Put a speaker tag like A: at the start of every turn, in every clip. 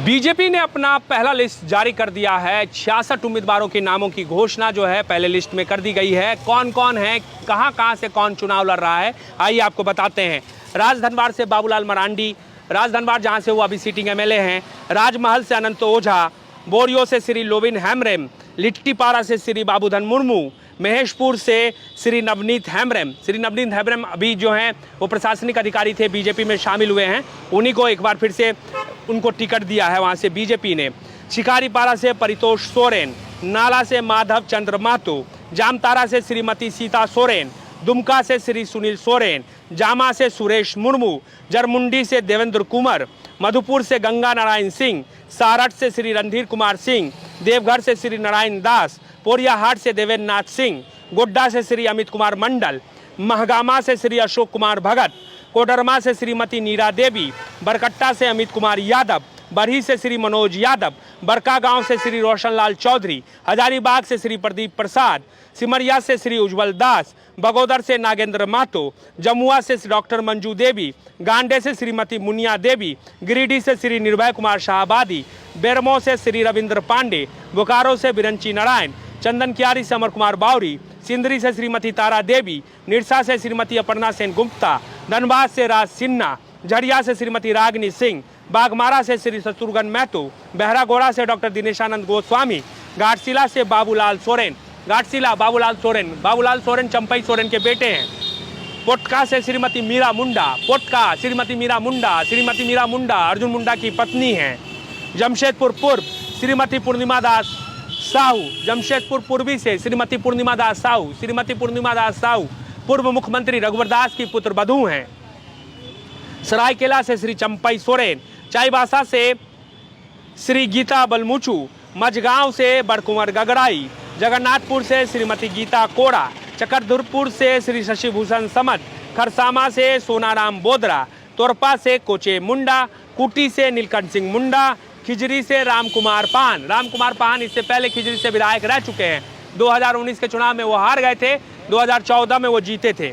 A: BJP ने अपना पहला लिस्ट जारी कर दिया है। 66 उम्मीदवारों के नामों की घोषणा जो है पहले लिस्ट में कर दी गई है। कौन कौन है, कहां से कौन चुनाव लड़ रहा है, आइए आपको बताते हैं। राजधनवार से बाबूलाल मरांडी, राजधनवार जहां से वो अभी सिटिंग एमएलए हैं। राजमहल से अनंत ओझा, बोरियो से श्री लोबिन हेम्ब्रम, लिट्टीपाड़ा से श्री बाबूधन मुर्मू, महेशपुर से श्री नवनीत हेम्ब्रम। श्री नवनीत हेम्ब्रम अभी जो हैं वो प्रशासनिक अधिकारी थे, बीजेपी में शामिल हुए हैं, उन्हीं को एक बार फिर से उनको टिकट दिया है वहाँ से बीजेपी ने। शिकारीपाड़ा से परितोष सोरेन, नाला से माधव चंद्र महतो, जामताड़ा से श्रीमती सीता सोरेन, दुमका से श्री सुनील सोरेन, जामा से सुरेश मुर्मू, जरमुंडी से देवेंद्र कुमार, मधुपुर से गंगा नारायण सिंह, सारठ से श्री रणधीर कुमार सिंह, देवघर से श्री नारायण दास, पोरियाहाट से देवेंद्र नाथ सिंह, गोड्डा से श्री अमित कुमार मंडल, महगामा से श्री अशोक कुमार भगत, कोडरमा से श्रीमती नीरा देवी, बरकट्टा से अमित कुमार यादव, बरही से श्री मनोज यादव, बरका गांव से श्री रोशनलाल चौधरी, हजारीबाग से श्री प्रदीप प्रसाद, सिमरिया से श्री उज्जवल दास, बगोदर से नागेंद्र महतो, जमुआ से डॉक्टर मंजू देवी, गांडे से श्रीमती मुनिया देवी, गिरिडीह से श्री निर्भय कुमार शाहबादी, बेरमो से श्री रविंद्र पांडे, बोकारो से बिरंची नारायण, चंदन कियारी से अमर कुमार बावरी, सिंदरी से श्रीमती तारा देवी, निरसा से श्रीमती अपर्णा सेन गुप्ता, धनबाद से राज सिन्हा, झरिया से श्रीमती रागनी सिंह, बागमारा से श्री शत्रुघ्न महतो, बहरागोड़ा से डॉक्टर दिनेशानंद गोस्वामी, घाटशिला से बाबूलाल सोरेन, घाटशिला बाबूलाल सोरेन चंपई सोरेन के बेटे हैं। पोटका से श्रीमती मीरा मुंडा, पोटका श्रीमती मीरा मुंडा अर्जुन मुंडा की पत्नी हैं। जमशेदपुर पूर्व श्रीमती पूर्णिमा दास साहू, जमशेदपुर पूर्वी से श्रीमती पूर्णिमा दास साहू पूर्व मुख्यमंत्री रघुवर दास की पुत्र वधू हैं। सरायकेला से श्री चंपई सोरेन, चाईबासा से श्री गीता बलमुचू, मझगांव से बड़कुंवर गगड़ाई, जगन्नाथपुर से श्रीमती गीता कोड़ा, चक्रधरपुर से श्री शशिभूषण समद, खरसामा से सोनाराम बोदरा, तोरपा से कोचे मुंडा, कुटी से नीलकंठ सिंह मुंडा, खिजरी से रामकुमार पान इससे पहले खिजरी से विधायक रह चुके हैं। 2019 के चुनाव में वो हार गए थे, 2014 में वो जीते थे।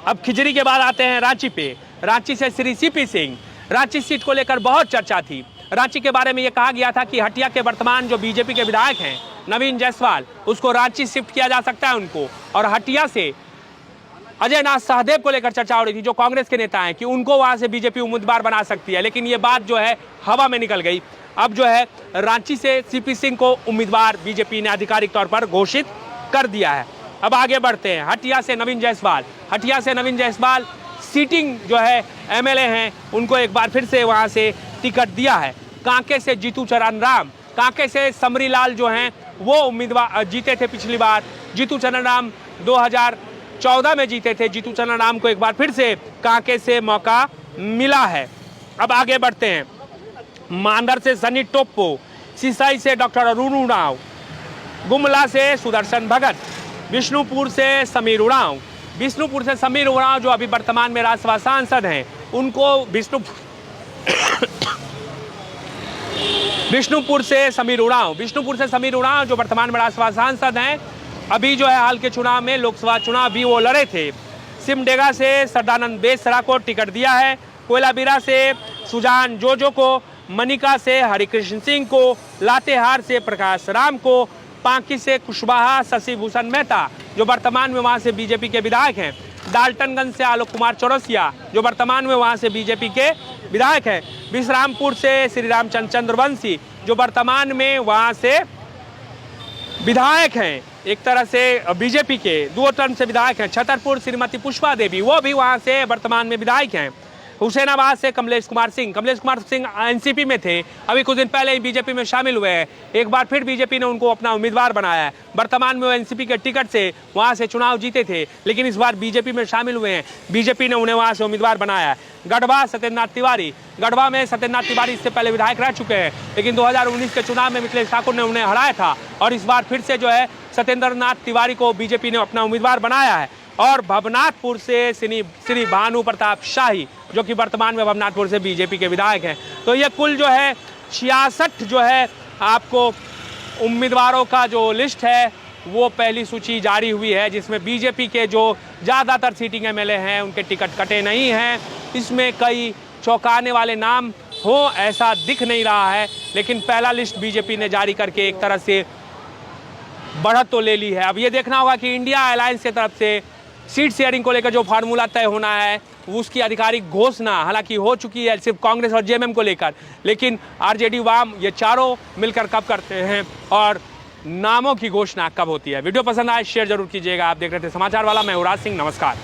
A: अब खिजरी के बाद आते हैं रांची पे। रांची से श्री सीपी सिंह, रांची सीट को लेकर बहुत चर्चा थी। रांची के बारे में ये कहा गया था कि हटिया के वर्तमान जो बीजेपी के विधायक हैं नवीन जायसवाल, उसको रांची शिफ्ट किया जा सकता है उनको, और हटिया से अजय नाथ सहदेव को लेकर चर्चा हो रही थी जो कांग्रेस के नेता हैं कि उनको वहां से बीजेपी उम्मीदवार बना सकती है, लेकिन ये बात जो है हवा में निकल गई। अब जो है रांची से सीपी सिंह को उम्मीदवार बीजेपी ने आधिकारिक तौर पर घोषित कर दिया है। अब आगे बढ़ते हैं। हटिया से नवीन जायसवाल सीटिंग जो है एमएलए हैं, उनको एक बार फिर से वहां से टिकट दिया है। कांके से जीतू चरण राम, कांके से समरीलाल जो हैं वो उम्मीदवार जीते थे पिछली बार। जीतू चरण राम 2014 में जीते थे। जीतू चरण राम को एक बार फिर से कांके से मौका मिला है। अब आगे बढ़ते हैं। मांदर से सनी टोप्पो, सिसाई से डॉक्टर अरुण उरांव, गुमला से सुदर्शन भगत, विष्णुपुर से समीर उरांव जो अभी वर्तमान में राज्यसभा सांसद हैं, उनको विष्णुपुर से समीर उरांव जो वर्तमान में राज्यसभा सांसद हैं, अभी जो है हाल के चुनाव में लोकसभा चुनाव भी वो लड़े थे। सिमडेगा से सदानंद बेसरा को टिकट दिया है। कोयलाबीरा से सुजान जोजो को, मनिका से हरिकृष्ण सिंह को, लातेहार से प्रकाश राम को, पांकी से कुशवाहा शशिभूषण मेहता जो वर्तमान में वहां से बीजेपी के विधायक हैं, डाल्टनगंज से आलोक कुमार चौरसिया जो वर्तमान में वहां से बीजेपी के विधायक हैं, विश्रामपुर से श्री रामचंद्र चंद्रवंशी जो वर्तमान में वहां से विधायक हैं, एक तरह से बीजेपी के 2 टर्म से विधायक हैं। छतरपुर श्रीमती पुष्पा देवी वो भी वहां से वर्तमान में विधायक हैं। हुसैनाबाद से कमलेश कुमार सिंह एनसीपी में थे, अभी कुछ दिन पहले ही बीजेपी में शामिल हुए हैं। एक बार फिर बीजेपी ने उनको अपना उम्मीदवार बनाया है। वर्तमान में वो एनसीपी के टिकट से वहां से चुनाव जीते थे, लेकिन इस बार बीजेपी में शामिल हुए हैं। बीजेपी ने उन्हें वहां से उम्मीदवार बनाया है। गढ़वा में सत्येंद्रनाथ तिवारी इससे पहले विधायक रह चुके हैं, लेकिन 2019 के चुनाव में मिथिलेश ठाकुर ने उन्हें हराया था, और इस बार फिर से जो है सत्येंद्रनाथ तिवारी को बीजेपी ने अपना उम्मीदवार बनाया है। और भवनाथपुर से श्री भानु प्रताप शाही जो कि वर्तमान में भवनाथपुर से बीजेपी के विधायक हैं। तो ये कुल जो है 66 जो है आपको उम्मीदवारों का जो लिस्ट है वो पहली सूची जारी हुई है, जिसमें बीजेपी के जो ज़्यादातर सीटिंग एमएलए हैं उनके टिकट कटे नहीं हैं। इसमें कई चौंकाने वाले नाम हो ऐसा दिख नहीं रहा है, लेकिन पहला लिस्ट बीजेपी ने जारी करके एक तरह से बढ़त तो ले ली है। अब ये देखना होगा कि इंडिया अलायंस की तरफ से सीट शेयरिंग को लेकर जो फार्मूला तय होना है उसकी आधिकारिक घोषणा हालांकि हो चुकी है सिर्फ कांग्रेस और जेएमएम को लेकर, लेकिन आरजेडी वाम ये चारों मिलकर कब करते हैं और नामों की घोषणा कब होती है। वीडियो पसंद आए शेयर जरूर कीजिएगा। आप देख रहे थे समाचार वाला, मैं युवराज सिंह, नमस्कार।